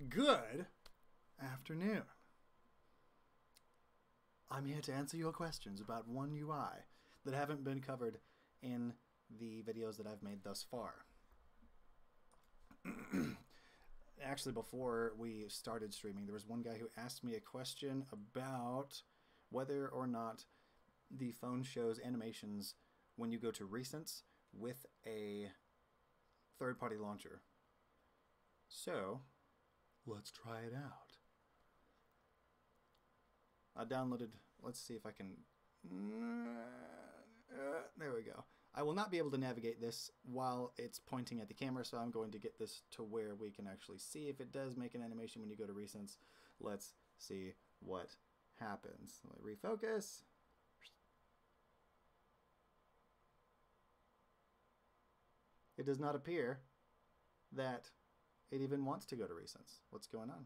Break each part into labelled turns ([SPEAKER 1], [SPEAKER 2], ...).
[SPEAKER 1] Good afternoon. I'm here to answer your questions about One UI that haven't been covered in the videos that I've made thus far. Actually, before we started streaming, there was one guy who asked me a question about whether or not the phone shows animations when you go to recents with a third-party launcher. So, let's try it out. I downloaded, let's see if I can, there we go. I will not be able to navigate this while it's pointing at the camera, so I'm going to get this to where we can actually see if it does make an animation when you go to recents. Let's see what happens. Let me refocus. It does not appear that it even wants to go to recents. What's going on?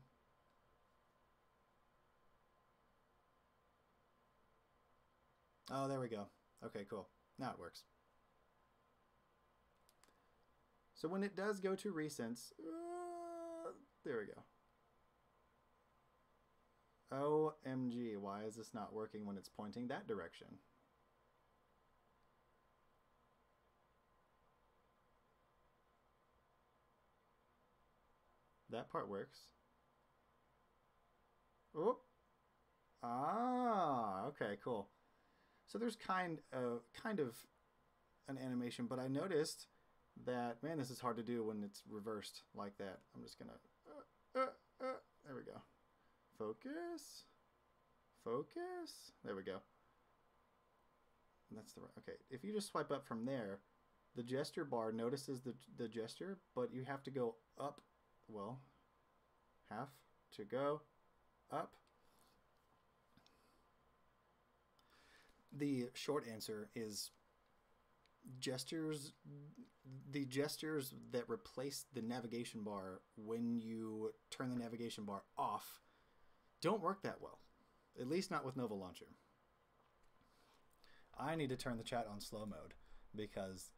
[SPEAKER 1] Oh, there we go. Okay, cool. Now it works. So when it does go to recents, there we go. OMG, why is this not working when it's pointing that direction? That part works. Oh. Ah, okay, cool. So there's kind of an animation, but I noticed that, man, this is hard to do when it's reversed like that. I'm just gonna, there we go. Focus, focus, there we go. And that's the right, okay. If you just swipe up from there, the gesture bar notices the gesture, but you have to go up, well, have to go up. The short answer is gestures, the gestures that replace the navigation bar when you turn the navigation bar off don't work that well, at least not with Nova Launcher. I need to turn the chat on slow mode because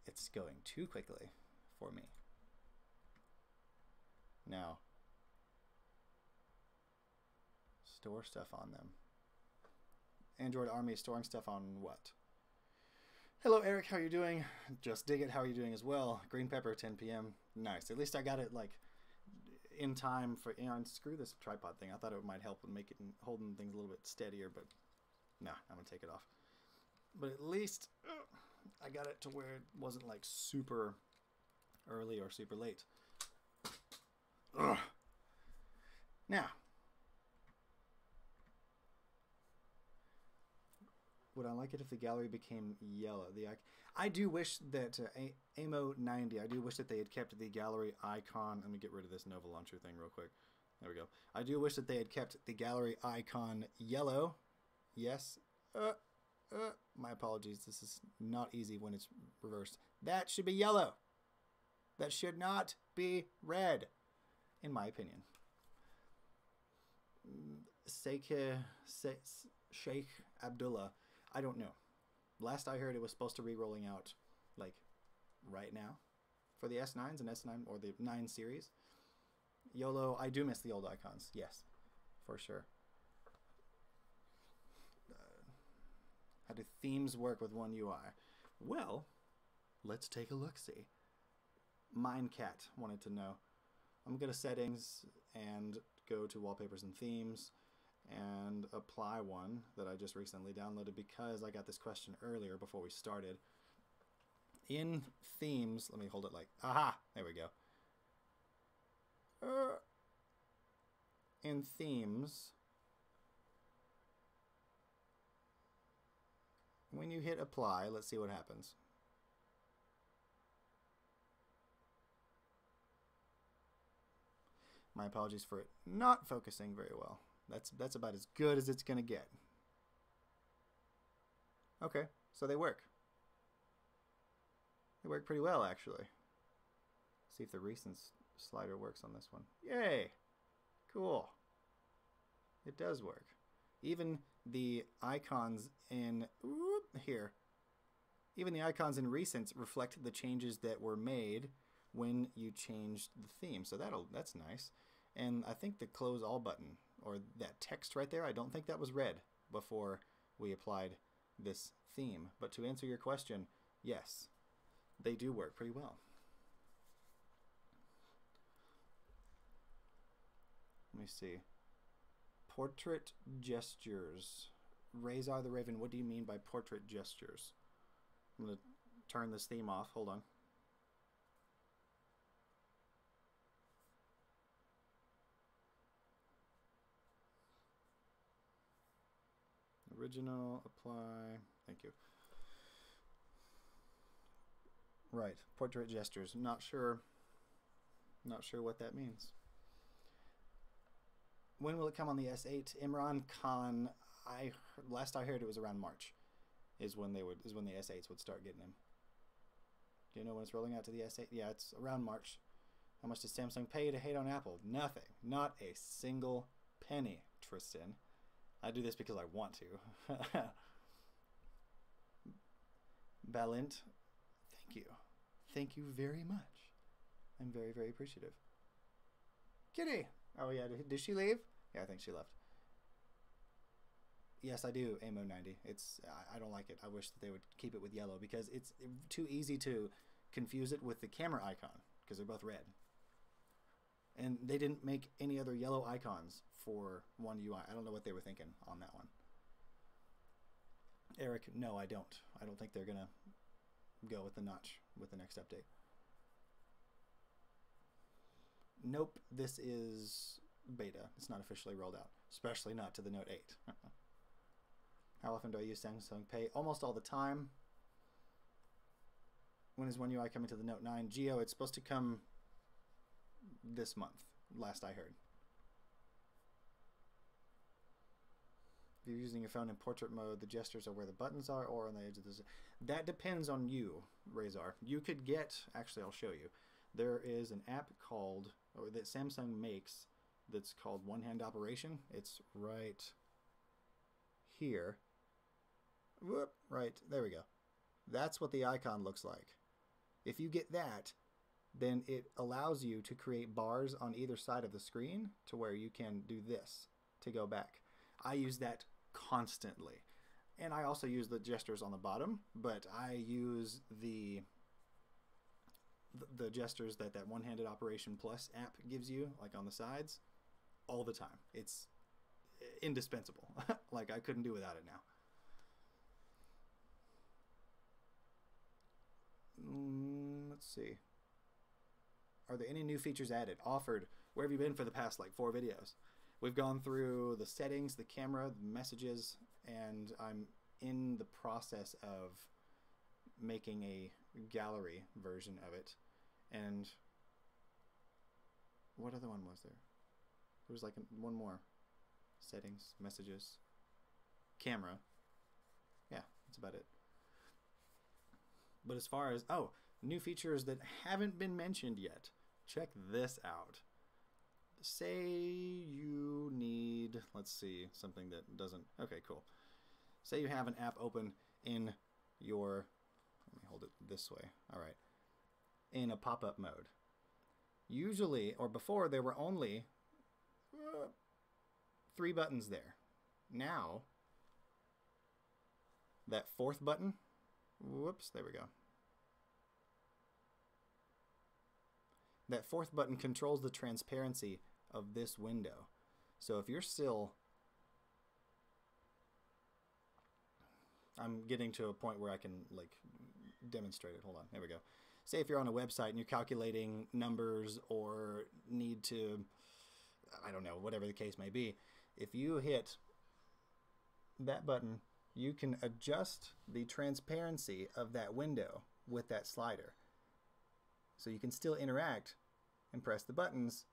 [SPEAKER 1] it's going too quickly for me. Now, store stuff on them. Android Army is storing stuff on what? Hello, Eric. How are you doing? Just dig it. How are you doing as well? Green Pepper, 10 p.m. Nice. At least I got it like in time for, you know, and screw this tripod thing. I thought it might help with making holding things a little bit steadier, but nah, I'm gonna take it off. But at least I got it to where it wasn't like super early or super late. Ugh. Now, would I like it if the gallery became yellow? I do wish that AMO90, I do wish that they had kept the gallery icon. Let me get rid of this Nova Launcher thing real quick. There we go. I do wish that they had kept the gallery icon yellow. Yes. My apologies. This is not easy when it's reversed. That should be yellow. That should not be red, in my opinion. Sheikh Abdullah. I don't know. Last I heard, it was supposed to be rolling out like right now for the S9s and S9 or the 9 series. YOLO, I do miss the old icons. Yes, for sure. How do themes work with One UI? Well, let's take a look-see. Minecat wanted to know. I'm going to go to settings and go to wallpapers and themes and apply one that I just recently downloaded because I got this question earlier before we started. In themes, let me hold it like, aha, there we go. In themes, when you hit apply, let's see what happens. My apologies for it not focusing very well. That's about as good as it's going to get. Okay, so they work. They work pretty well, actually. See if the recent slider works on this one. Yay! Cool. It does work. Even the icons in here, even the icons in recents reflect the changes that were made when you change the theme. So that's nice. And I think the close all button, or that text right there, I don't think that was red before we applied this theme. But to answer your question, yes, they do work pretty well. Let me see. Portrait gestures. Razor the Raven, what do you mean by portrait gestures? I'm going to turn this theme off. Hold on. Original, apply. Thank you. Right, portrait gestures. Not sure what that means. When will it come on the S8? Imran Khan, last I heard it was around March is when the S8s would start getting them. Do you know when it's rolling out to the S8? Yeah, it's around March. How much does Samsung pay to hate on Apple? Nothing. Not a single penny, Tristan. I do this because I want to. Balint, thank you. Thank you very much. I'm very, very appreciative. Kitty! Oh yeah, did she leave? Yeah, I think she left. Yes, I do, AMO90. I don't like it. I wish that they would keep it with yellow because it's too easy to confuse it with the camera icon because they're both red. And they didn't make any other yellow icons for One UI. I don't know what they were thinking on that one. Eric, no, I don't. I don't think they're going to go with the notch with the next update. Nope, this is beta. It's not officially rolled out, especially not to the Note 8. How often do I use Samsung Pay? Almost all the time. When is One UI coming to the Note 9? Geo, it's supposed to come this month, last I heard. If you're using your phone in portrait mode, the gestures are where the buttons are or on the edge of the... That depends on you, Razor. You could get... Actually, I'll show you. There is an app called... or that Samsung makes that's called One Hand Operation. It's right here. Whoop, right, there we go. That's what the icon looks like. If you get that, then it allows you to create bars on either side of the screen to where you can do this to go back. I use that constantly. And I also use the gestures on the bottom, but I use the gestures that One-Handed Operation Plus app gives you, like on the sides, all the time. It's indispensable. Like, I couldn't do without it now. Let's see. Are there any new features added? Offered? Where have you been for the past, like, 4 videos? We've gone through the settings, the camera, the messages, and I'm in the process of making a gallery version of it. And what other one was there? There was like one more. Settings, messages, camera. Yeah, that's about it. But as far as, oh, new features that haven't been mentioned yet. Check this out. Say you need, let's see, something that doesn't, okay, cool. Say you have an app open in your, let me hold it this way, all right, in a pop-up mode. Usually, or before, there were only 3 buttons there. Now, that 4th button, whoops, there we go. That 4th button controls the transparency of this window. So if you're still... I'm getting to a point where I can like demonstrate it. Hold on. There we go. Say if you're on a website and you're calculating numbers or need to, I don't know, whatever the case may be. If you hit that button, you can adjust the transparency of that window with that slider. So you can still interact and press the buttons,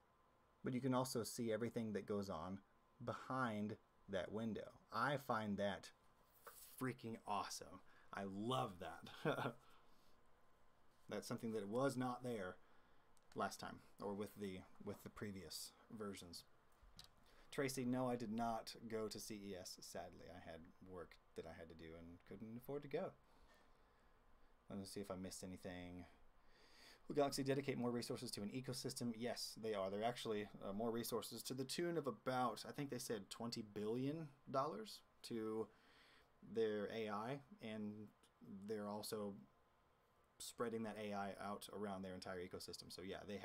[SPEAKER 1] but you can also see everything that goes on behind that window. I find that freaking awesome. I love that. That's something that was not there last time, or with the previous versions. Tracy, no, I did not go to CES, sadly. I had work that I had to do and couldn't afford to go. Let me see if I missed anything. Will Galaxy dedicate more resources to an ecosystem? Yes, they are. They're actually more resources to the tune of about, I think they said $20 billion to their AI, and they're also spreading that AI out around their entire ecosystem. So yeah, they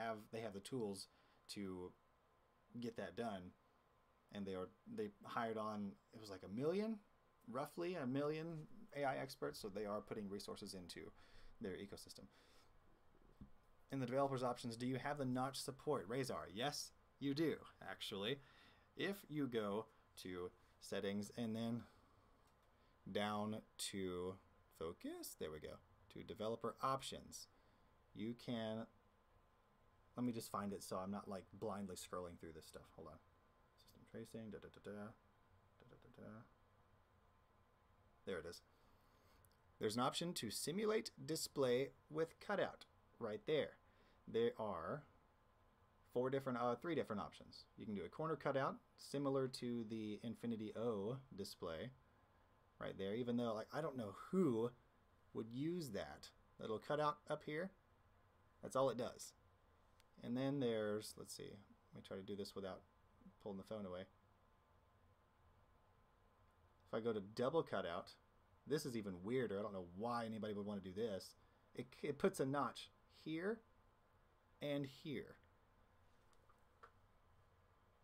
[SPEAKER 1] have the tools to get that done, and they hired on, it was like roughly a million AI experts. So they are putting resources into their ecosystem. In the developers options, do you have the notch support? Razor, yes, you do, actually. If you go to settings and then down to focus, there we go, to developer options, you can, let me just find it so I'm not like blindly scrolling through this stuff. Hold on. System tracing, There it is. There's an option to simulate display with cutout right there. There are three different options. You can do a corner cutout similar to the Infinity O display right there, even though like I don't know who would use that little cutout up here. That's all it does. And then there's, let's see, let me try to do this without pulling the phone away. If I go to double cutout, this is even weirder. I don't know why anybody would want to do this. It puts a notch here and here.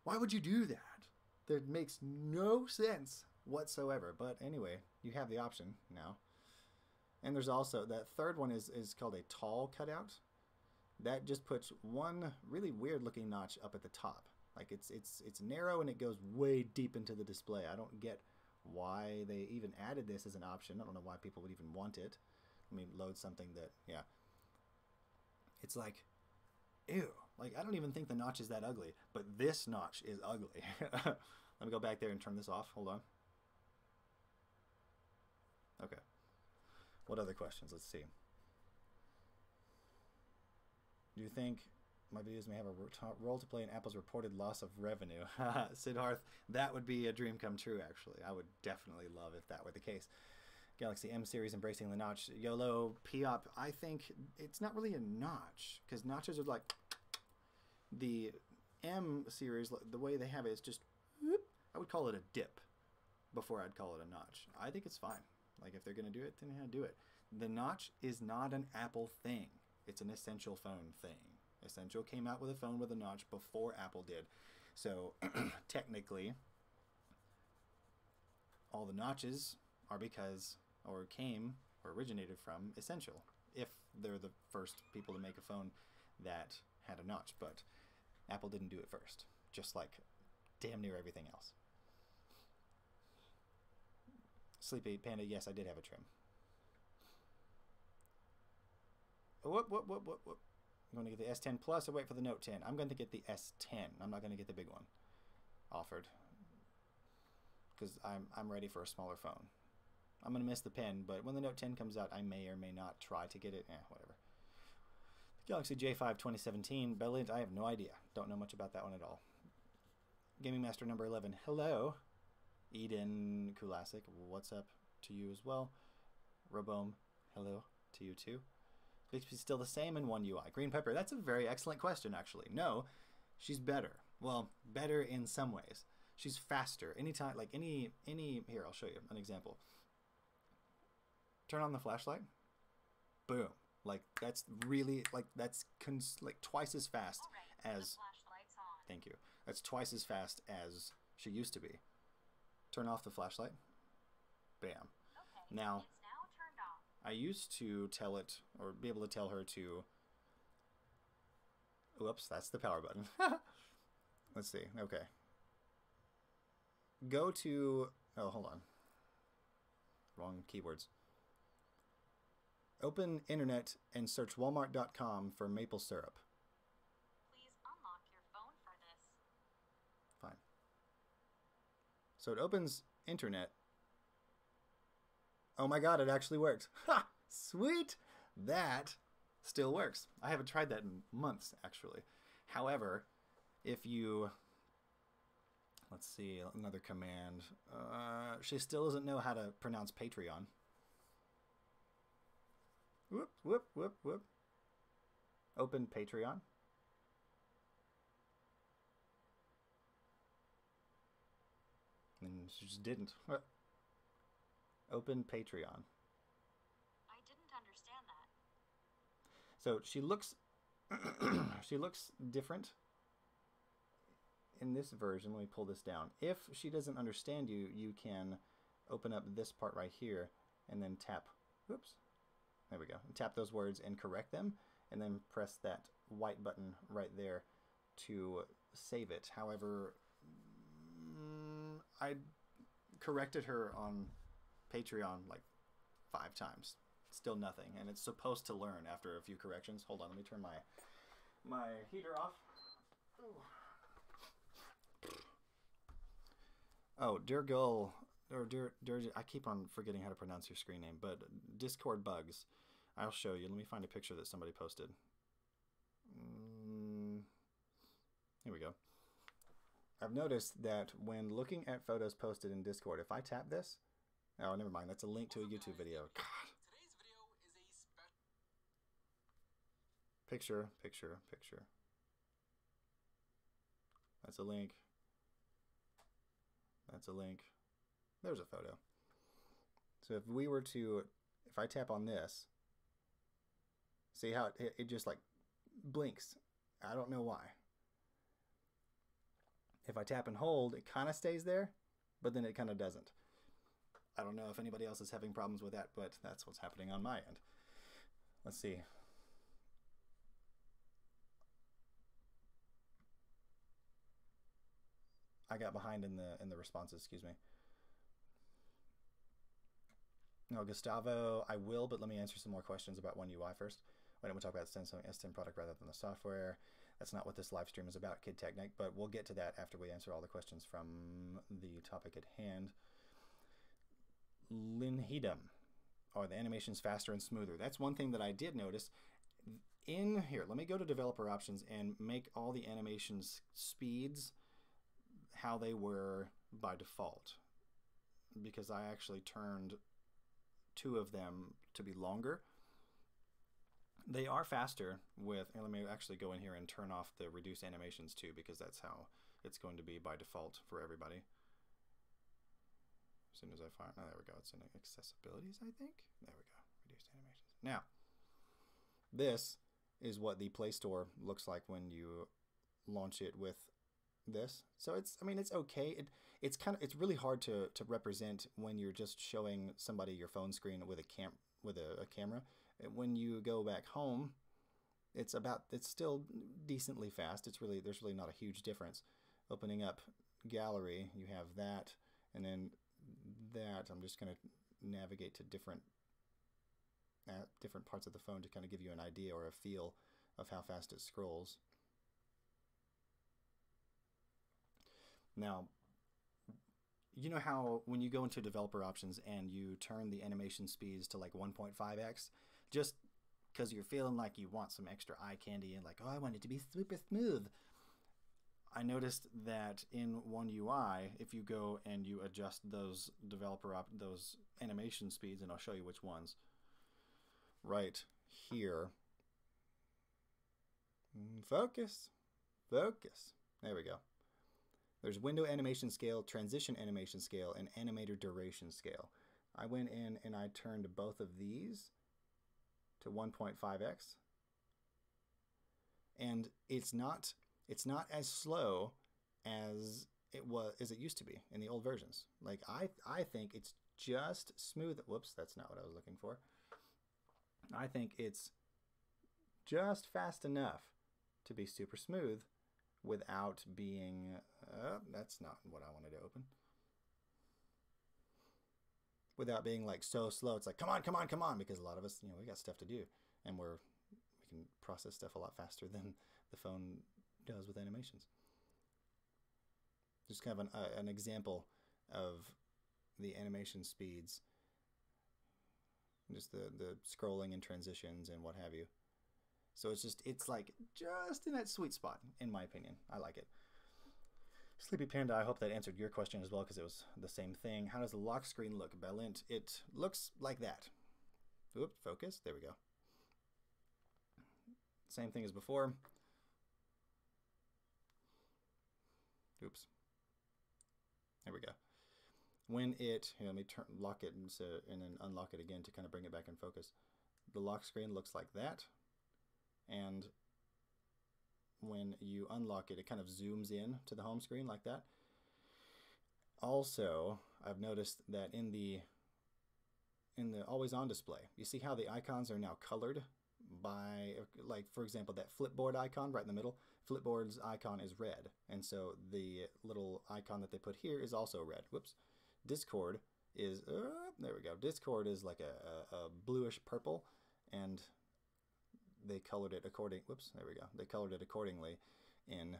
[SPEAKER 1] Why would you do that? That makes no sense whatsoever. But anyway, you have the option now. And there's also, that third one is called a tall cutout. That just puts one really weird looking notch up at the top. Like it's narrow and it goes way deep into the display. I don't get why they even added this as an option. I don't know why people would even want it. I mean, load something that, yeah. It's like, ew. Like, I don't even think the notch is that ugly, but this notch is ugly. Let me go back there and turn this off. Hold on. Okay. What other questions? Let's see. Do you think my videos may have a role to play in Apple's reported loss of revenue? Siddharth, that would be a dream come true, actually. I would definitely love if that were the case. Galaxy M series embracing the notch. YOLO, POP, I think it's not really a notch, because notches are like, the M series, the way they have it is just, whoop, I would call it a dip before I'd call it a notch. I think it's fine. Like, if they're going to do it, then yeah, do it. The notch is not an Apple thing. It's an Essential phone thing. Essential came out with a phone with a notch before Apple did. So, technically, all the notches are because, or came, or originated from Essential, if they're the first people to make a phone that had a notch. But Apple didn't do it first, just like damn near everything else. Sleepy Panda, yes, I did have a trim. Whoop. I'm going to get the S10 Plus or wait for the Note 10? I'm going to get the S10. I'm not going to get the big one offered, because I'm ready for a smaller phone. I'm going to miss the pen, but when the Note 10 comes out, I may or may not try to get it. Whatever. The Galaxy J5 2017. Brilliant. I have no idea. Don't know much about that one at all. Gaming Master number 11. Hello. Eden Kulasic. What's up to you as well? Roboam. Hello to you too. Bixby's still the same in One UI. Green Pepper. That's a very excellent question, actually. No, she's better. Well, better in some ways. She's faster. Anytime, like any. Here, I'll show you an example. Turn on the flashlight. Boom. Like that's really that's like twice as fast as. Thank you. That's twice as fast as she used to be. Turn off the flashlight. Bam. Okay, now. I used to tell it, or be able to tell her to, whoops, that's the power button. Let's see, okay. Go to, oh, hold on. Wrong keywords. Open internet and search walmart.com for maple syrup.
[SPEAKER 2] Please unlock your phone for this.
[SPEAKER 1] Fine. So it opens internet. Oh my god, it actually worked. Ha! Sweet! That still works. I haven't tried that in months, actually. However, if you... Let's see, another command. She still doesn't know how to pronounce Patreon. Whoop. Open Patreon. And she just didn't. Open Patreon.
[SPEAKER 2] I didn't understand that.
[SPEAKER 1] So she looks she looks different in this version. Let me pull this down. If she doesn't understand you, you can open up this part right here and then tap, whoops, there we go. Tap those words and correct them, and then press that white button right there to save it. However, I corrected her on Patreon like 5 times. Still nothing, and it's supposed to learn after a few corrections. Hold on, let me turn my heater off. Oh, dear girl, or dear, I keep on forgetting how to pronounce your screen name, but Discord bugs. I'll show you. Let me find a picture that somebody posted. Here we go. I've noticed that when looking at photos posted in Discord, if I tap this, oh, never mind. That's a link to a YouTube video. God. Picture. That's a link. That's a link. There's a photo. So if we were to, if I tap on this, see how it just like blinks. I don't know why. If I tap and hold, it kind of stays there, but then it kind of doesn't. I don't know if anybody else is having problems with that, but that's what's happening on my end. Let's see. I got behind in the responses, excuse me. No, Gustavo, I will, but let me answer some more questions about One UI first. Why don't we talk about the S10 product rather than the software? That's not what this live stream is about, Kid Technic, but we'll get to that after we answer all the questions from the topic at hand. Linhedum, are the animations faster and smoother? That's one thing that I did notice. In here, let me go to developer options and make all the animations speeds how they were by default, because I actually turned 2 of them to be longer. They are faster with, and let me actually go in here and turn off the reduce animations too, because that's how it's going to be by default for everybody. As soon as I find, oh, there we go. It's in accessibilities, I think. There we go. Reduced animations. Now, this is what the Play Store looks like when you launch it with this. So it's, I mean, it's okay. It's really hard to represent when you're just showing somebody your phone screen with a camera. When you go back home, it's still decently fast. There's really not a huge difference. Opening up gallery, you have that, and then that. I'm just going to navigate to different parts of the phone to kind of give you an idea or a feel of how fast it scrolls. Now, you know how when you go into developer options and you turn the animation speeds to like 1.5x, just because you're feeling like you want some extra eye candy and like, oh, I want it to be super smooth. I noticed that in One UI, if you go and you adjust those those animation speeds, and I'll show you which ones, right here. Focus. There we go. There's window animation scale, transition animation scale, and animator duration scale. I went in and I turned both of these to 1.5x. And it's not as slow as it used to be in the old versions. Like I think it's just smooth. Whoops, that's not what I was looking for. I think it's just fast enough to be super smooth without being, that's not what I wanted to open. Without being like so slow. It's like, come on, because a lot of us, we got stuff to do, and we can process stuff a lot faster than the phone does with animations. Just kind of an example of the animation speeds, just the scrolling and transitions and what have you. So it's like just in that sweet spot, in my opinion. I like it. Sleepy Panda, I hope that answered your question as well, because it was the same thing. How does the lock screen look, Belint? It looks like that. Oop, focus. There we go. Same thing as before. Oops. There we go. When it, here, let me lock it and then unlock it again to kind of bring it back in focus. The lock screen looks like that. And when you unlock it, it kind of zooms in to the home screen like that. Also, I've noticed that in the always on display, you see how the icons are now colored by, like, for example, that Flipboard icon right in the middle. Flipboard's icon is red, and so the little icon that they put here is also red. Whoops. Discord is, there we go. Discord is like a bluish purple, and they colored it according, whoops, there we go. They colored it accordingly in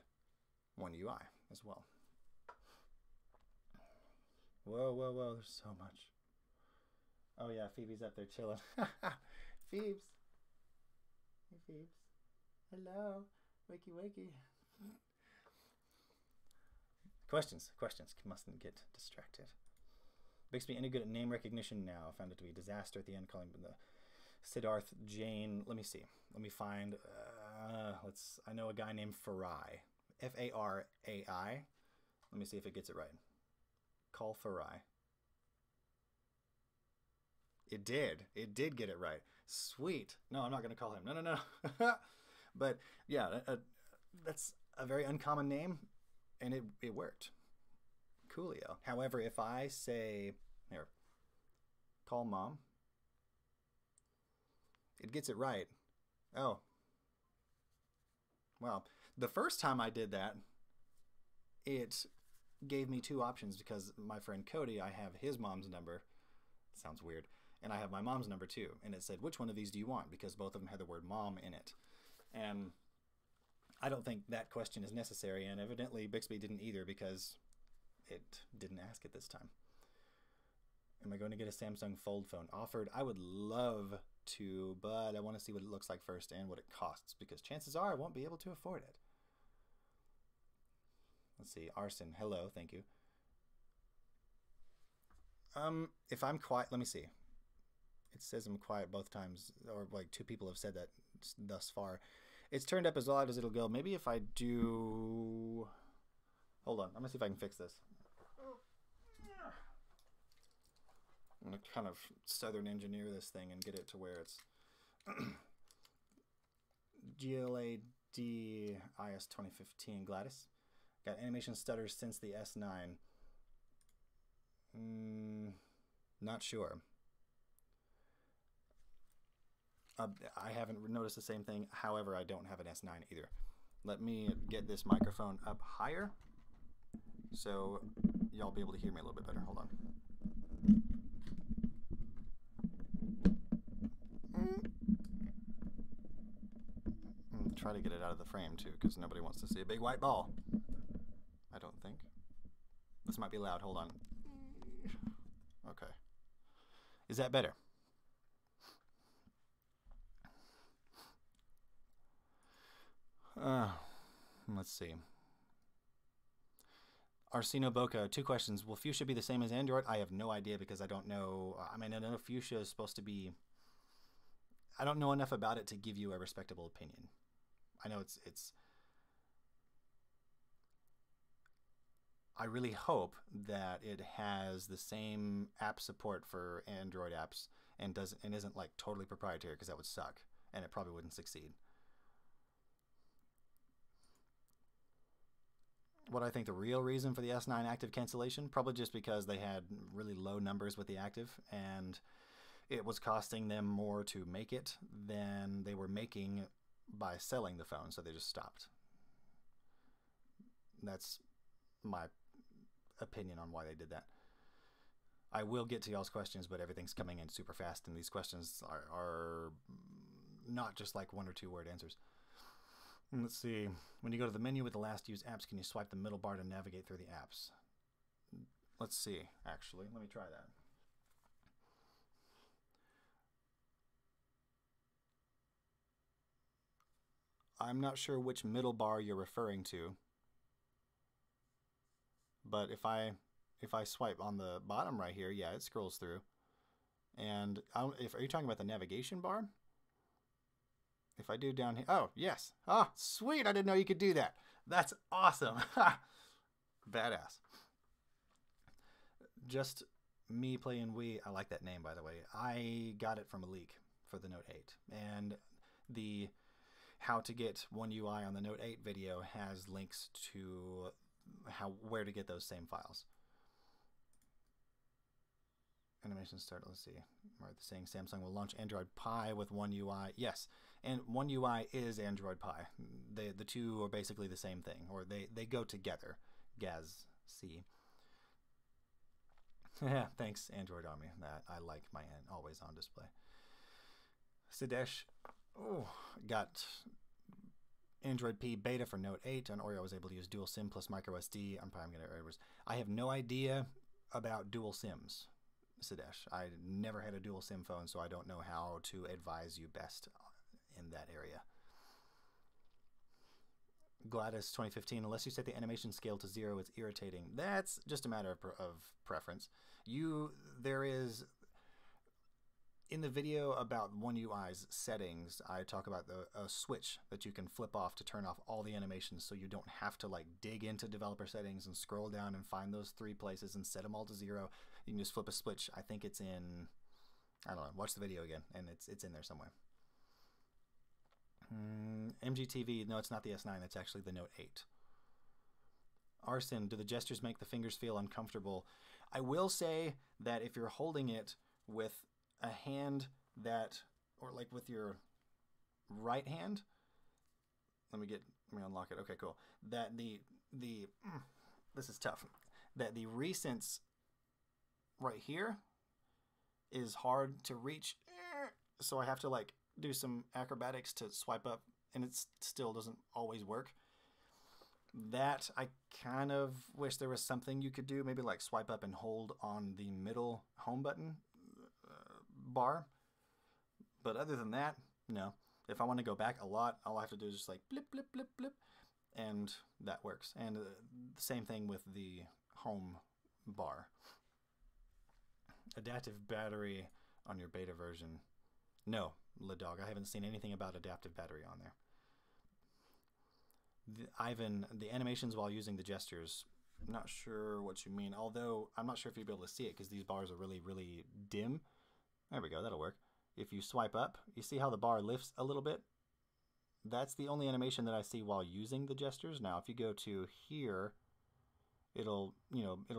[SPEAKER 1] One UI as well. Whoa, whoa, whoa, there's so much. Oh yeah, Phoebe's up there chilling. Phoebes. Hey Phoebes. Hello. Wakey, wakey. Questions. Mustn't get distracted. Bixby, any good at name recognition now? Found it to be a disaster at the end, calling the Siddharth Jane. Let me see. Let me find. I know a guy named Farai. Farai. Let me see if it gets it right. Call Farai. It did. It did get it right. Sweet. No, I'm not going to call him. No. But yeah, that's a very uncommon name, and it worked. Coolio. However, if I say, here, call mom, it gets it right. Oh. Well, the first time I did that, it gave me two options because my friend Cody, I have his mom's number. Sounds weird. And I have my mom's number too. And it said, which one of these do you want? Because both of them had the word mom in it. And I don't think that question is necessary. And evidently Bixby didn't either because it didn't ask it this time. Am I going to get a Samsung Fold phone? Offered. I would love to, but I want to see what it looks like first and what it costs because chances are I won't be able to afford it. Let's see. Arson. Hello. Thank you. If I'm quiet, let me see. It says I'm quiet both times, or like two people have said that thus far. It's turned up as loud as it'll go. Maybe if I do... Hold on. I'm going to see if I can fix this. I'm going to kind of southern engineer this thing and get it to where it's... GLAD IS 2015 Gladys. Got animation stutters since the S9. Not sure. I haven't noticed the same thing. However, I don't have an S9 either. Let me get this microphone up higher so y'all be able to hear me a little bit better. Hold on. Try to get it out of the frame too because nobody wants to see a big white ball. I don't think. This might be loud. Hold on. Okay. Is that better? Let's see. Arsino Boca, 2 questions. Will Fuchsia be the same as Android? I have no idea because I don't know. I mean, I know Fuchsia is supposed to be... I don't know enough about it to give you a respectable opinion. I know it's... I really hope that it has the same app support for Android apps and isn't like totally proprietary because that would suck and it probably wouldn't succeed. What I think the real reason for the S9 active cancellation, probably just because they had really low numbers with the active and it was costing them more to make it than they were making by selling the phone, so they just stopped. That's my opinion on why they did that. I will get to y'all's questions, but everything's coming in super fast, and these questions are not just like 1 or 2 word answers. Let's see. When you go to the menu with the last used apps, can you swipe the middle bar to navigate through the apps? Let's see, actually. Let me try that. I'm not sure which middle bar you're referring to, but if I swipe on the bottom right here, yeah, it scrolls through. And are you talking about the navigation bar? If I do down here, oh yes, oh sweet! I didn't know you could do that. That's awesome. Badass. Just me playing Wii. I like that name, by the way. I got it from a leak for the Note 8, and the how to get One UI on the Note 8 video has links to where to get those same files. Animation start. Let's see. Right, saying Samsung will launch Android Pie with One UI. Yes, and One UI is Android Pie. The two are basically the same thing, or they go together. Gaz C. Yeah, thanks, Android Army. That I like my always on display. Sidesh, got Android P beta for Note 8. On Oreo, I was able to use dual SIM plus micro SD. I'm probably going to errors. I have no idea about dual SIMs, Sidesh. I never had a dual SIM phone, so I don't know how to advise you best in that area. Gladys 2015, unless you set the animation scale to 0, it's irritating. That's just a matter of preference. There is, in the video about One UI's settings, I talk about a switch that you can flip off to turn off all the animations, so you don't have to like dig into developer settings and scroll down and find those 3 places and set them all to 0. You can just flip a switch. I think it's in, I don't know, watch the video again, and it's in there somewhere. MGTV, no, it's not the S9, it's actually the Note 8. Arson, do the gestures make the fingers feel uncomfortable? I will say that if you're holding it with a hand that, or like with your right hand, let me unlock it. Okay, cool. That this is tough. That the recents right here is hard to reach, so I have to like do some acrobatics to swipe up, and it still doesn't always work. That I kind of wish there was something you could do, maybe like swipe up and hold on the middle home button bar. But other than that, no. If I want to go back a lot, all I have to do is just like blip, blip, blip, blip, and that works. And the same thing with the home bar. Adaptive battery on your beta version. No, Ladog, I haven't seen anything about adaptive battery on there. Ivan, the animations while using the gestures, I'm not sure what you mean, although I'm not sure if you'll be able to see it because these bars are really, really dim. There we go, that'll work. If you swipe up, you see how the bar lifts a little bit? That's the only animation that I see while using the gestures. Now, if you go to here, it'll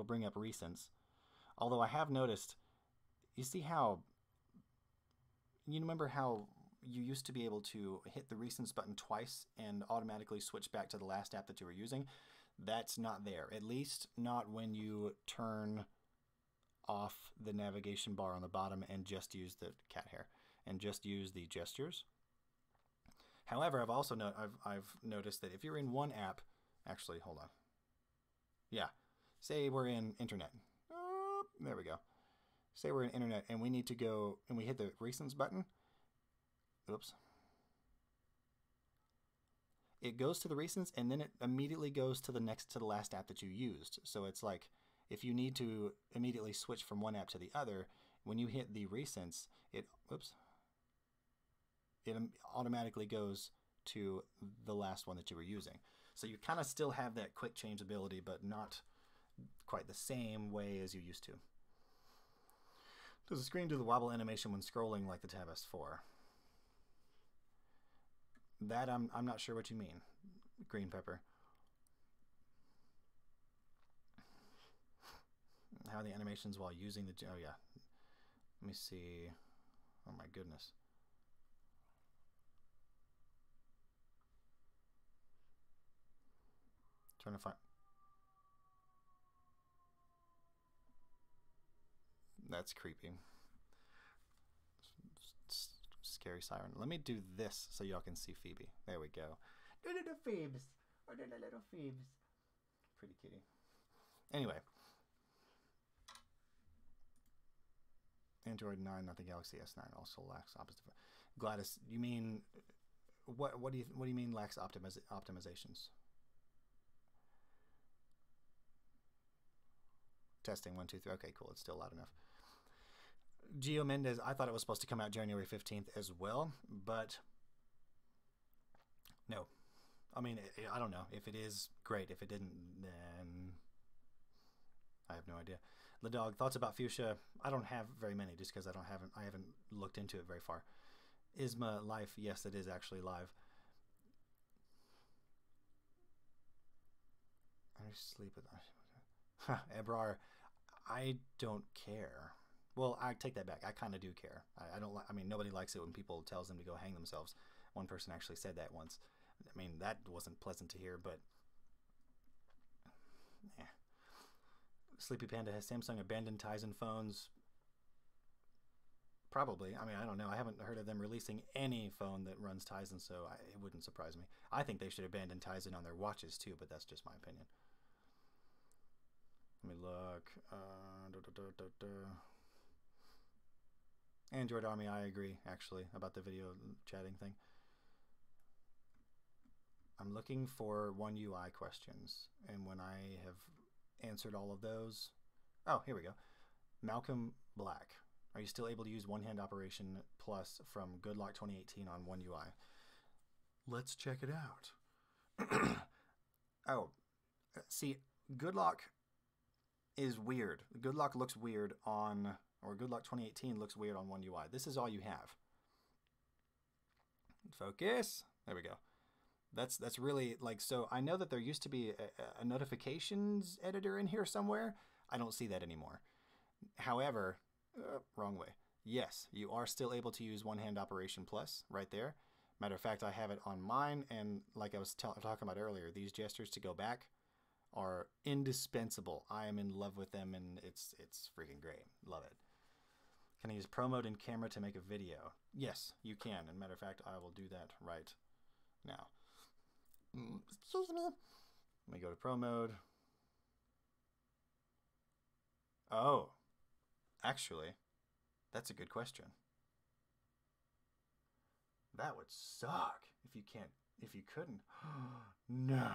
[SPEAKER 1] bring up recents. Although I have noticed, you see how, you remember how you used to be able to hit the recents button twice and automatically switch back to the last app that you were using? That's not there, at least not when you turn off the navigation bar on the bottom and just use the cat hair and just use the gestures. However, I've also I've noticed that if you're in one app, actually, hold on. Yeah, say we're in internet. There we go. Say we're in internet and we need to go and we hit the recents button. Oops. It goes to the recents and then it immediately goes to the last app that you used. So it's like if you need to immediately switch from one app to the other, when you hit the recents, it automatically goes to the last one that you were using. So you kind of still have that quick change ability, but not quite the same way as you used to. Does the screen do the wobble animation when scrolling like the Tab S4? That I'm not sure what you mean, Green Pepper. How are the animations while using the... Oh, yeah. Let me see. Oh, my goodness. Trying to find... That's creepy. Scary siren. Let me do this so y'all can see Phoebe. There we go. The little Phoebes. Or the little Phoebes. Pretty kitty. Anyway. Android 9, not the Galaxy S9, also lacks opposite. Gladys, you mean what do you mean lacks optimizations? Testing 1, 2, 3. Okay, cool. It's still loud enough. Gio Mendez, I thought it was supposed to come out January 15th as well, but No. I mean, I don't know. If it is, great. If it didn't, then I have no idea. The dog, thoughts about fuchsia? I don't have very many just because I haven't looked into it very far. Isma life? Yes, it is actually live. I sleep with Ebrar. I don't care. Well, I take that back. I kind of do care. I don't. I mean, nobody likes it when people tells them to go hang themselves. One person actually said that once. I mean, that wasn't pleasant to hear, but yeah. Sleepy Panda, has Samsung abandoned Tizen phones? Probably. I mean, I don't know. I haven't heard of them releasing any phone that runs Tizen, so it wouldn't surprise me. I think they should abandon Tizen on their watches too, but that's just my opinion. Let me look. Android Army, I agree, actually, about the video chatting thing. I'm looking for One UI questions, and when I have answered all of those... Oh, here we go. Malcolm Black. Are you still able to use one-hand operation plus from Goodlock 2018 on One UI? Let's check it out. Oh, see, Goodlock is weird. Goodlock looks weird on... Or Goodlock 2018 looks weird on One UI. This is all you have. Focus. There we go. That's really like, so I know that there used to be a notifications editor in here somewhere. I don't see that anymore. However, wrong way. Yes, you are still able to use one-hand operation plus right there. Matter of fact, I have it on mine, and like I was talking about earlier, these gestures to go back are indispensable. I am in love with them, and it's freaking great. Love it. Can I use Pro Mode in camera to make a video? Yes, you can. And matter of fact, I will do that right now. Excuse me. Let me go to Pro Mode. Oh, actually, that's a good question. That would suck if you couldn't. No.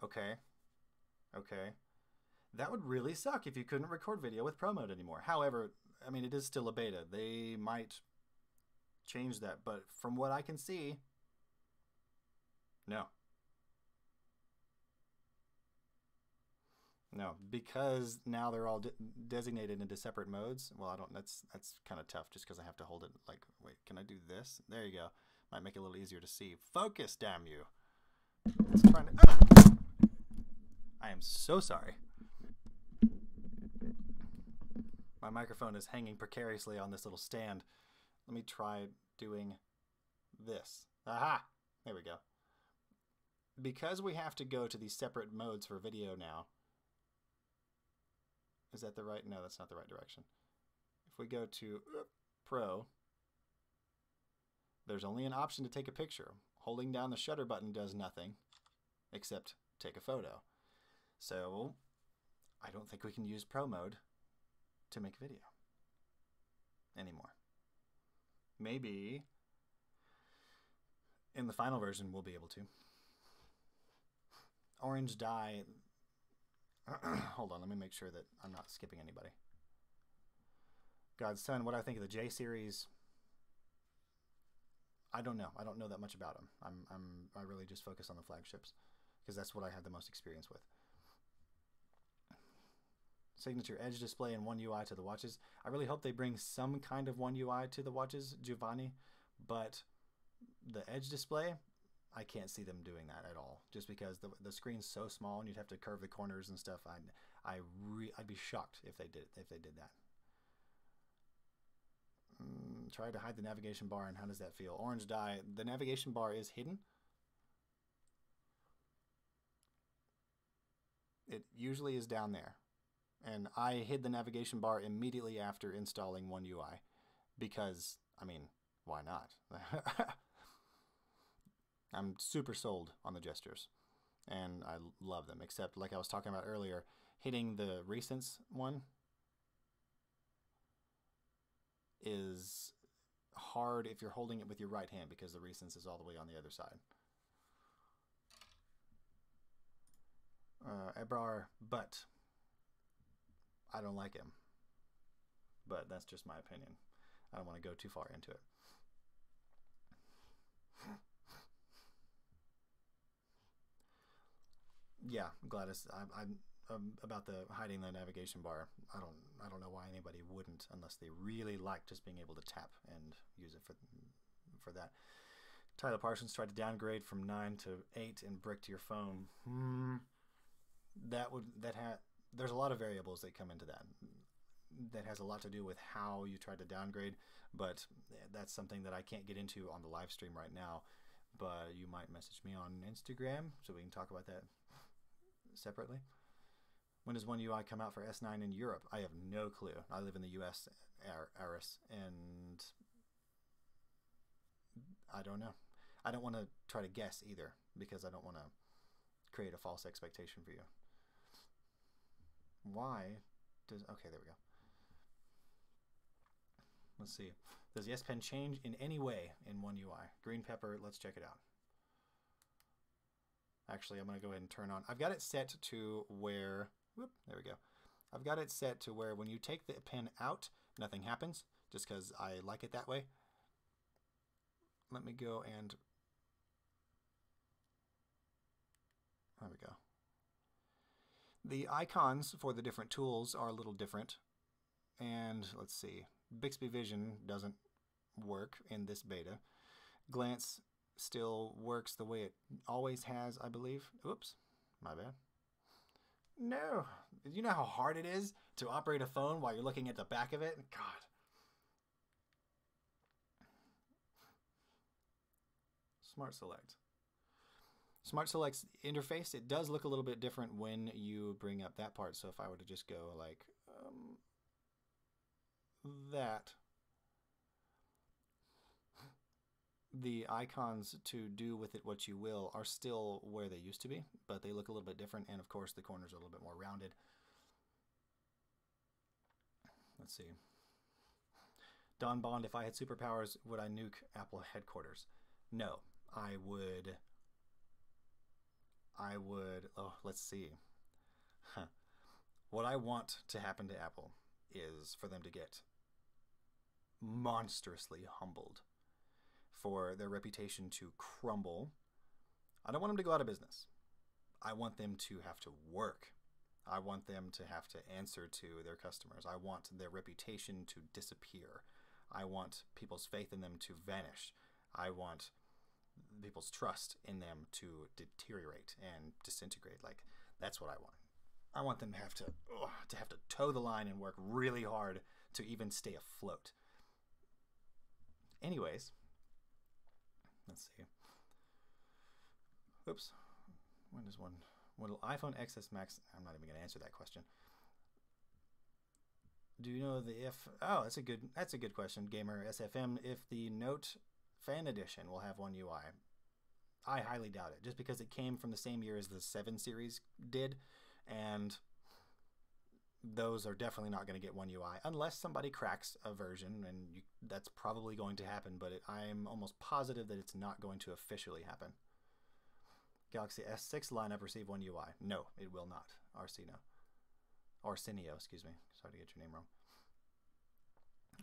[SPEAKER 1] Okay. Okay. That would really suck if you couldn't record video with Pro Mode anymore. However, I mean, it is still a beta. They might change that, but from what I can see, no. No, because now they're all designated into separate modes. Well, I don't. That's kind of tough, just because I have to hold it. Like, wait, can I do this? There you go. Might make it a little easier to see. Focus, damn you! It's trying to. Ah! I am so sorry. My microphone is hanging precariously on this little stand. Let me try doing this. Aha! There we go. Because we have to go to these separate modes for video now. Is that the right? No, that's not the right direction. If we go to Pro, there's only an option to take a picture. Holding down the shutter button does nothing except take a photo. So I don't think we can use Pro Mode to make video anymore. Maybe in the final version we'll be able to. Orange dye. Hold on, let me make sure that I'm not skipping anybody. God's Son, what do I think of the J series? I don't know. I don't know that much about them. I really just focus on the flagships because that's what I have the most experience with. Signature edge display and One UI to the watches. I really hope they bring some kind of One UI to the watches, Giovanni, but the edge display, I can't see them doing that at all, just because the screen's so small and you'd have to curve the corners and stuff. I'd be shocked if they did that. Try to hide the navigation bar, and how does that feel? Orange dye. The navigation bar is hidden. It usually is down there, and I hid the navigation bar immediately after installing One UI because, I mean, why not? I'm super sold on the gestures, and I love them, except like I was talking about earlier, hitting the recents one is hard if you're holding it with your right hand because the recents is all the way on the other side. Ebrar, but I don't like him. But that's just my opinion. I don't want to go too far into it. Yeah, Gladys, I'm about the hiding the navigation bar. I don't know why anybody wouldn't, unless they really like just being able to tap and use it for that. Tyler Parsons tried to downgrade from 9 to 8 and bricked your phone. There's a lot of variables that come into that. That has a lot to do with how you try to downgrade, but that's something that I can't get into on the live stream right now. But you might message me on Instagram so we can talk about that separately. When does One UI come out for S9 in Europe? I have no clue. I live in the US, Aris, and I don't know. I don't want to try to guess either because I don't want to create a false expectation for you. Why does... Okay, there we go. Let's see. Does the S Pen change in any way in One UI? Green pepper, let's check it out. Actually, I'm going to go ahead and turn on... I've got it set to where... Whoop, there we go. I've got it set to where when you take the pen out, nothing happens, just because I like it that way. Let me go and... There we go. The icons for the different tools are a little different. And let's see. Bixby Vision doesn't work in this beta. Glance still works the way it always has, I believe. Oops, my bad. No. You know how hard it is to operate a phone while you're looking at the back of it? God. Smart Select. Smart Select's interface, it does look a little bit different when you bring up that part. So if I were to just go like that, the icons to do with it what you will are still where they used to be, but they look a little bit different. And of course, the corners are a little bit more rounded. Let's see. Don Bond, if I had superpowers, would I nuke Apple headquarters? No, I would, oh, let's see. What I want to happen to Apple is for them to get monstrously humbled, for their reputation to crumble. I don't want them to go out of business. I want them to have to work. I want them to have to answer to their customers. I want their reputation to disappear. I want people's faith in them to vanish. I want people's trust in them to deteriorate and disintegrate. Like, that's what I want. I want them to have to toe the line and work really hard to even stay afloat. Anyways, let's see. Oops. When does one? Will iPhone XS Max? I'm not even going to answer that question. Do you know the if? Oh, that's a good question, Gamer SFM. If the Note Fan Edition will have One UI, I highly doubt it. Just because it came from the same year as the 7 series did, and those are definitely not going to get One UI unless somebody cracks a version, and that's probably going to happen. But I'm almost positive that it's not going to officially happen. Galaxy S6 lineup receive One UI. No, it will not. Arsenio, excuse me. Sorry to get your name wrong.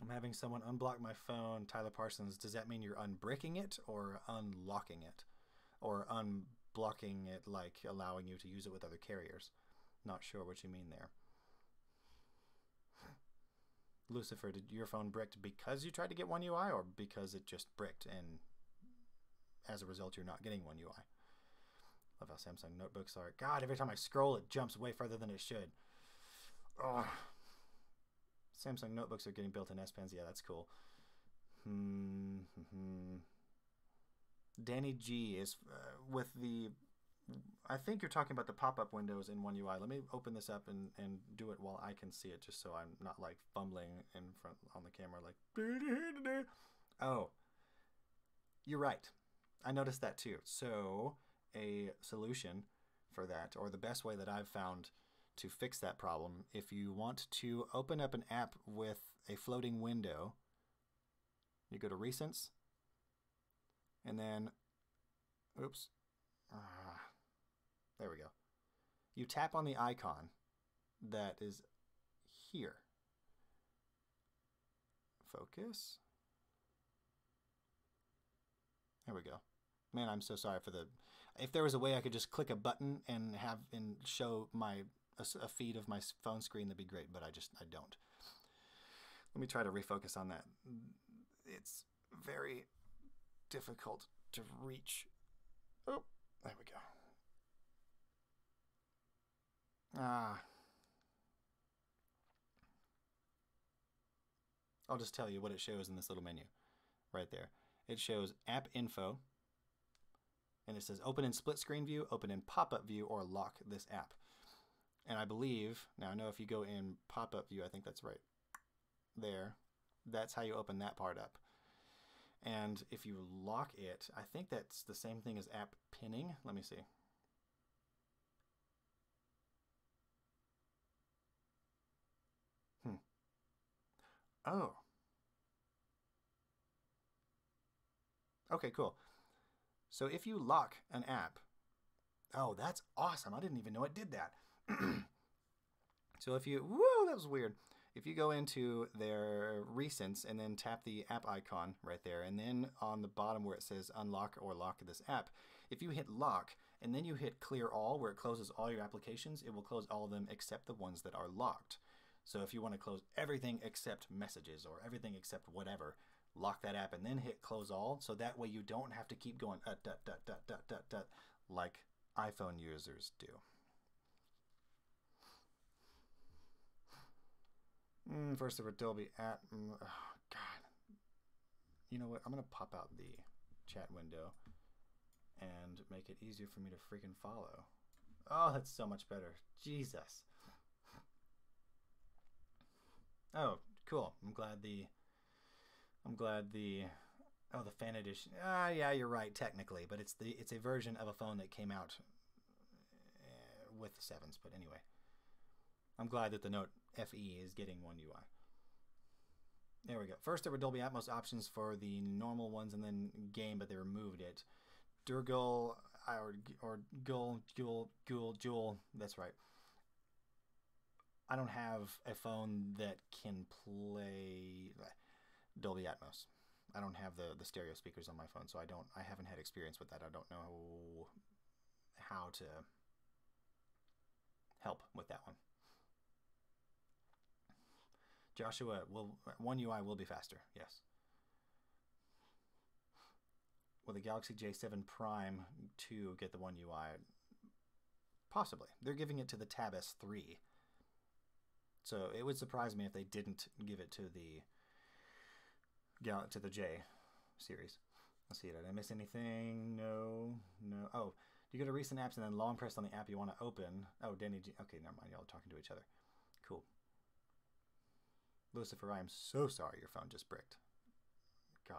[SPEAKER 1] I'm having someone unblock my phone. Tyler Parsons, does that mean you're unbricking it or unlocking it? Or unblocking it, like allowing you to use it with other carriers? Not sure what you mean there. Lucifer, did your phone bricked because you tried to get One UI or because it just bricked and as a result you're not getting One UI? Love how Samsung notebooks are. God, every time I scroll, it jumps way further than it should. Oh. Samsung notebooks are getting built in S Pens. Yeah, that's cool. Danny G is with the... I think you're talking about the pop-up windows in One UI. Let me open this up and do it while I can see it, just so I'm not like fumbling in front on the camera like... Oh. You're right. I noticed that too. So... a solution for that, or the best way that I've found to fix that problem, if you want to open up an app with a floating window, you go to Recents, and then, oops, there we go. You tap on the icon that is here Focus. There we go. Man, I'm so sorry for the... If there was a way I could just click a button and show a feed of my phone screen, that'd be great, but I don't. Let me try to refocus on that. It's very difficult to reach. Oh, there we go. I'll just tell you what it shows in this little menu right there. It shows app info, and it says open in split screen view, open in pop-up view, or lock this app. And I believe, now I know if you go in pop-up view, I think that's right there, that's how you open that part up. And if you lock it, I think that's the same thing as app pinning. Let me see. Oh. Okay, cool. So if you lock an app, oh, that's awesome. I didn't even know it did that. So if you, whoa, that was weird. If you go into their recents and then tap the app icon right there, and then on the bottom where it says unlock or lock this app, if you hit lock and then you hit clear all where it closes all your applications, it will close all of them except the ones that are locked. So if you want to close everything except messages or everything except whatever, lock that app and then hit close all, so that way you don't have to keep going like iPhone users do. First of Adobe app. Oh, God. You know what? I'm going to pop out the chat window and make it easier for me to freaking follow. Oh, that's so much better. Jesus. Oh, cool. I'm glad the oh, the fan edition. Yeah, you're right technically, but it's a version of a phone that came out with the 7s, but anyway. I'm glad that the Note FE is getting One UI. There we go. First there were Dolby Atmos options for the normal ones and then game, but they removed it. Durgal or Gul, that's right. I don't have a phone that can play Dolby Atmos. I don't have the stereo speakers on my phone, so I haven't had experience with that. I don't know how to help with that one. Joshua, One UI will be faster, yes. Will the Galaxy J7 Prime 2 get the One UI? Possibly. They're giving it to the Tab S3. So it would surprise me if they didn't give it to the J series. Let's see, did I miss anything? No. Oh, you go to recent apps and then long press on the app you want to open. Oh, Danny G. Okay, never mind. Y'all are talking to each other. Cool. Lucifer, I am so sorry your phone just bricked. God.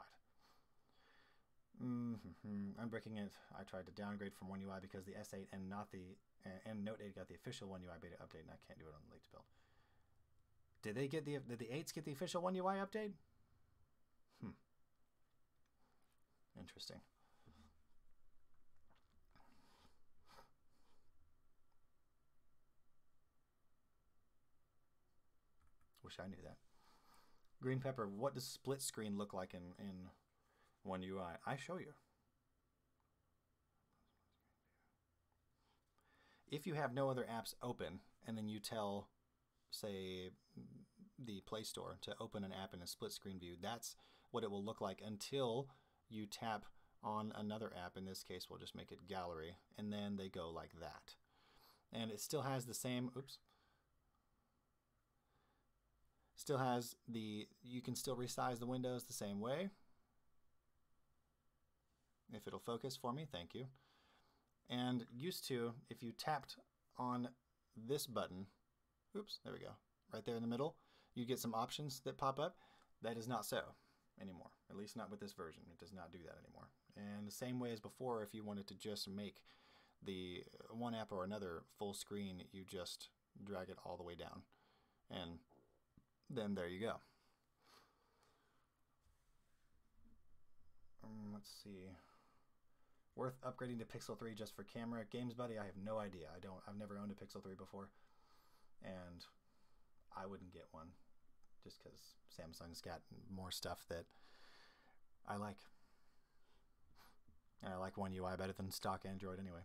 [SPEAKER 1] Unbricking it. I tried to downgrade from One UI because the S8 and Note 8 got the official One UI beta update, and I can't do it on the latest build. Did the 8s get the official One UI update? Interesting. Wish I knew that. Green Pepper, what does split screen look like in One UI? I show you. If you have no other apps open and then you tell, say, the Play Store to open an app in a split screen view, that's what it will look like until you tap on another app. In this case, we'll just make it Gallery, and then they go like that. And it still has the same, still has you can still resize the windows the same way. If it'll focus for me, thank you. And used to, if you tapped on this button, there we go, right there in the middle, you get some options that pop up. That is not so anymore, at least not with this version. It does not do that anymore. And the same way as before, if you wanted to just make the one app or another full screen, you just drag it all the way down. And then there you go. Let's see. Worth upgrading to Pixel 3 just for camera? Games Buddy, I have no idea. I've never owned a Pixel 3 before, and I wouldn't get one. just because Samsung's got more stuff that I like. And I like One UI better than stock Android anyway.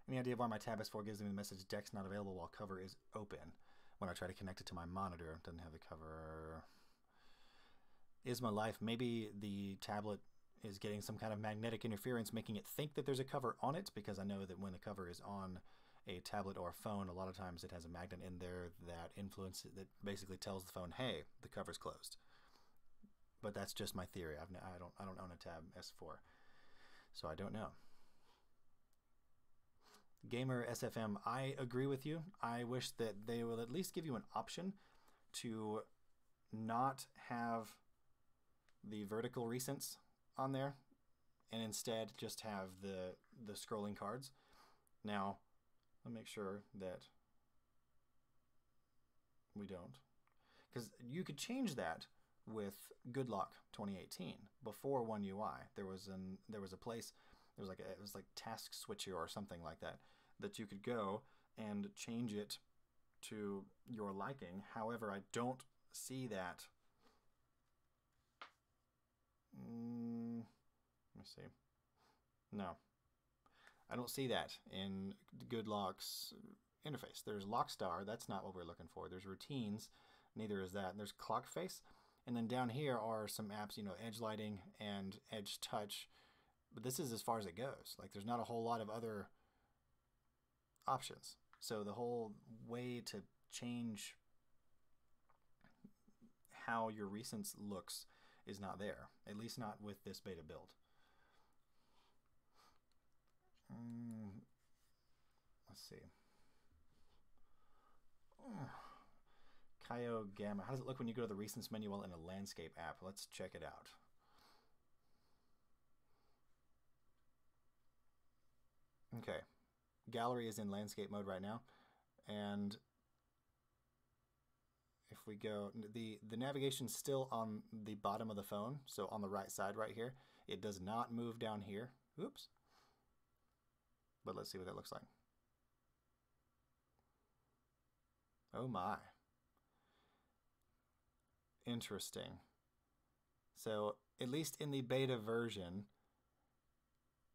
[SPEAKER 1] Any idea why my tab S4 gives me the message deck's not available while cover is open? When I try to connect it to my monitor, it doesn't have the cover. Is my life. Maybe the tablet is getting some kind of magnetic interference, making it think that there's a cover on it, because I know that when the cover is on a tablet or a phone, a lot of times it has a magnet in there that that basically tells the phone, hey, the cover's closed. But that's just my theory. I don't own a Tab S4, so I don't know. Gamer SFM, I agree with you. I wish that they will at least give you an option to not have the vertical recents on there, and instead just have the scrolling cards. Now, let me make sure that we don't, because you could change that with Good Luck 2018 before One UI. There was a place. It was like Task Switcher or something like that you could go and change it to your liking. However, I don't see that. Let me see. No, I don't see that in Good Lock's interface. There's Lockstar. That's not what we're looking for. There's routines. Neither is that. There's Clock Face. And then down here are some apps, Edge Lighting and Edge Touch. But this is as far as it goes. Like, there's not a whole lot of other options. So the whole way to change how your recents looks is not there. At least not with this beta build. Let's see. Kaio Gamma. How does it look when you go to the recents menu while in a landscape app? Let's check it out. Okay. Gallery is in landscape mode right now. And if we go, the navigation's still on the bottom of the phone, so on the right side right here. It does not move down here. Oops. But let's see what that looks like. Oh my. Interesting. So, at least in the beta version,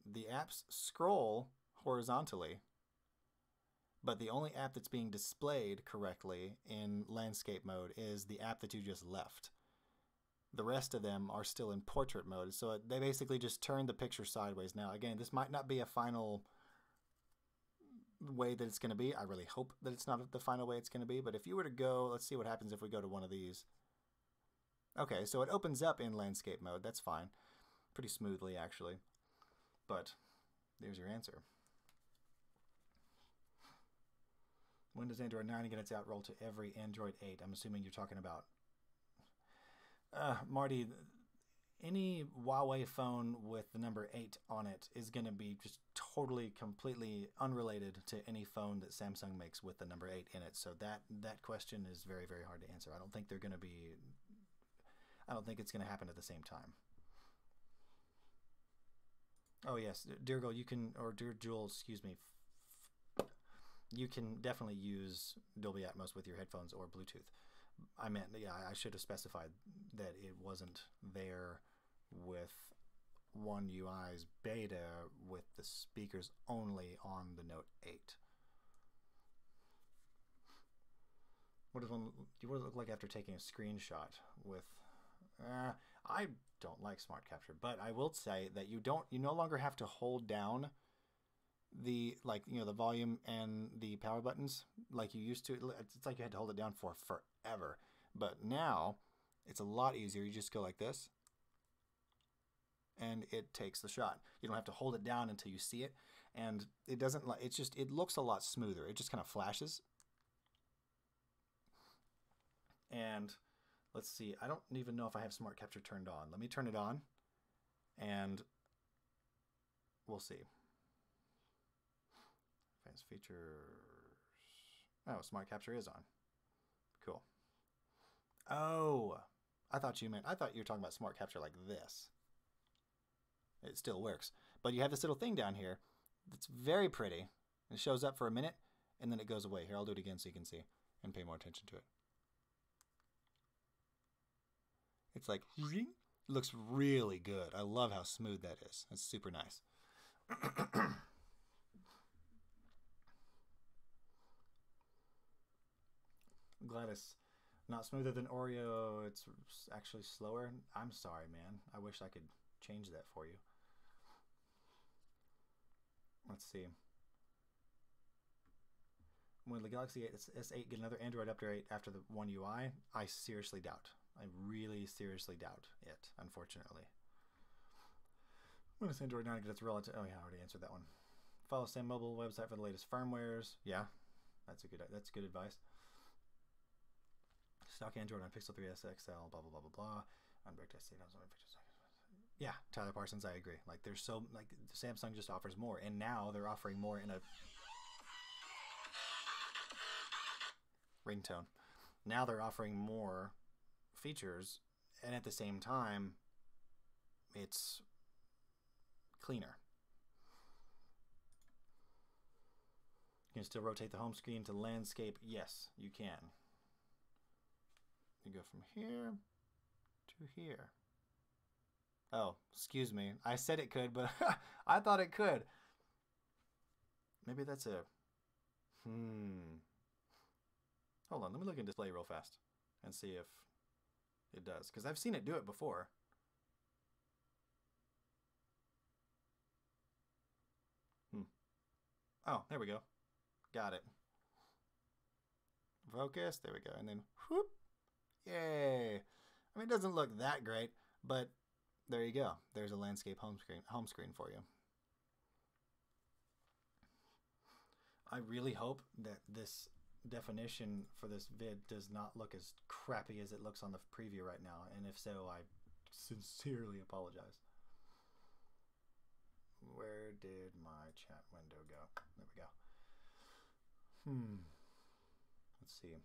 [SPEAKER 1] the apps scroll horizontally, but the only app that's being displayed correctly in landscape mode is the app that you just left. The rest of them are still in portrait mode, so they basically just turn the picture sideways. Now, again, this might not be a final way that it's going to be. I really hope that it's not the final way it's going to be, but if you were to go, let's see what happens if we go to one of these. Okay, so it opens up in landscape mode. That's fine. Pretty smoothly, actually. But there's your answer. When does Android 9 get its out roll to every Android 8? I'm assuming you're talking about... Marty, any Huawei phone with the number 8 on it is going to be just totally, completely unrelated to any phone that Samsung makes with the number 8 in it. So that question is very, very hard to answer. I don't think they're going to be... I don't think it's going to happen at the same time. Oh yes, Dear Girl, you can, or Dear Jewel, excuse me, you can definitely use Dolby Atmos with your headphones or Bluetooth. I meant, yeah, I should have specified that it wasn't there with One UI's beta with the speakers only on the Note 8. What does it look like after taking a screenshot with... I don't like Smart Capture, but I will say that you no longer have to hold down the the volume and the power buttons like you used to. It's like you had to hold it down for forever. But now it's a lot easier. You just go like this and it takes the shot. You don't have to hold it down until you see it, and it doesn't it looks a lot smoother. It just kind of flashes. And let's see, I don't even know if I have Smart Capture turned on. Let me turn it on, and we'll see. Advanced features. Oh, Smart Capture is on. Cool. Oh, I thought you were talking about Smart Capture like this. It still works. But you have this little thing down here that's very pretty. It shows up for a minute, and then it goes away. Here, I'll do it again so you can see and pay more attention to it. It's like, looks really good. I love how smooth that is. It's super nice. Gladys, not smoother than Oreo. It's actually slower. I'm sorry, man. I wish I could change that for you. Let's see. Will the Galaxy S8 get another Android update after the One UI? I seriously doubt. I really seriously doubt it, unfortunately. When does Android 9 get its relative? Oh yeah, I already answered that one. Follow Sam Mobile website for the latest firmwares. Yeah, that's good advice. Stock Android on Pixel 3s XL, blah blah blah blah blah. Unbricked S8 on pictures. Yeah, Tyler Parsons, I agree. Like there's so like Samsung just offers more, and now they're offering more in a ringtone. Now they're offering more features, and at the same time, it's cleaner. You can still rotate the home screen to landscape. Yes, you can. You go from here to here. Oh, excuse me. I said it could, but I thought it could. Maybe that's a... Hold on, let me look in display real fast and see if it does. Because I've seen it do it before. Oh, there we go. Got it. Focus. There we go. And then, whoop. Yay. I mean, it doesn't look that great, but there you go. There's a landscape home screen for you. I really hope that this definition for this vid does not look as crappy as it looks on the preview right now, and if so, I sincerely apologize. Where did my chat window go? There we go. Let's see.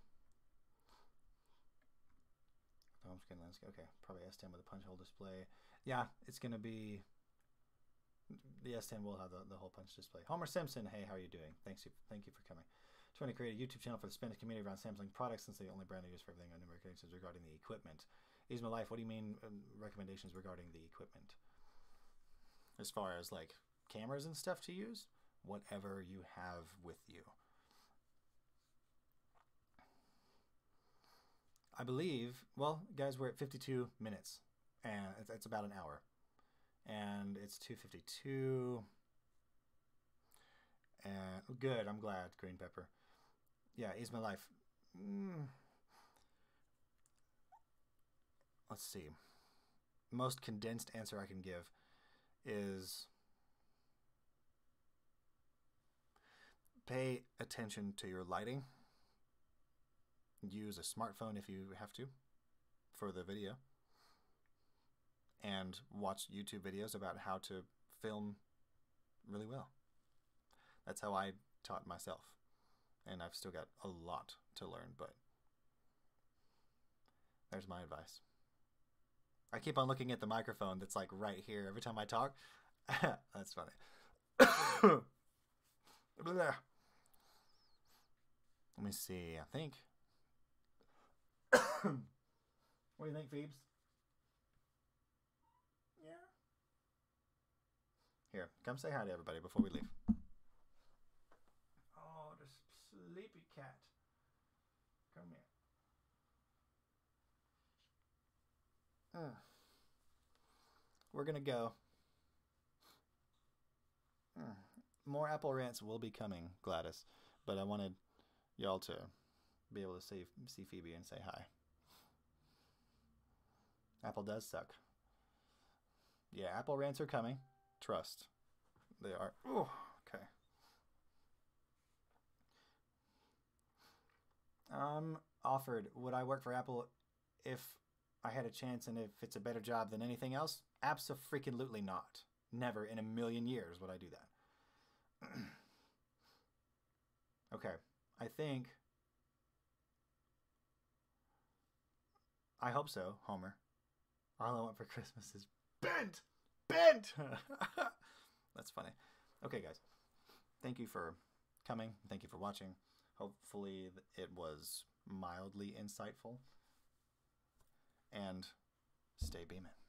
[SPEAKER 1] Home screen landscape. Okay, probably S10 with a punch hole display. Yeah, it's gonna be. The S10 will have the whole punch display. Homer Simpson, hey, how are you doing? Thank you for coming. Trying to create a YouTube channel for the Spanish community around Samsung products since they the only brand I use for everything on numeric is regarding the equipment. Ease my life. What do you mean recommendations regarding the equipment? As far as like cameras and stuff to use, whatever you have with you. I believe, well, guys, we're at 52 minutes, and it's about an hour, and it's 2:52. And good, I'm glad, Green Pepper. Yeah, Ease My Life. Let's see. Most condensed answer I can give is pay attention to your lighting. Use a smartphone if you have to for the video, and watch YouTube videos about how to film really well. That's how I taught myself, and I've still got a lot to learn, but there's my advice. I keep on looking at the microphone that's like right here every time I talk. That's funny. Let me see. I think. What do you think, Phoebes? Yeah. Here, come say hi to everybody before we leave. Oh, the sleepy cat. Come here. We're gonna go. More Apple rants will be coming, Gladys, but I wanted y'all to be able to see Phoebe and say hi. Apple does suck. Yeah, Apple rants are coming. Trust. They are. Oh, okay. Offered, would I work for Apple if I had a chance and if it's a better job than anything else? Abso-freaking-lutely not. Never in a million years would I do that. Okay, I think... I hope so, Homer. All I want for Christmas is bent! Bent! That's funny. Okay, guys. Thank you for coming. Thank you for watching. Hopefully it was mildly insightful. And stay beaming.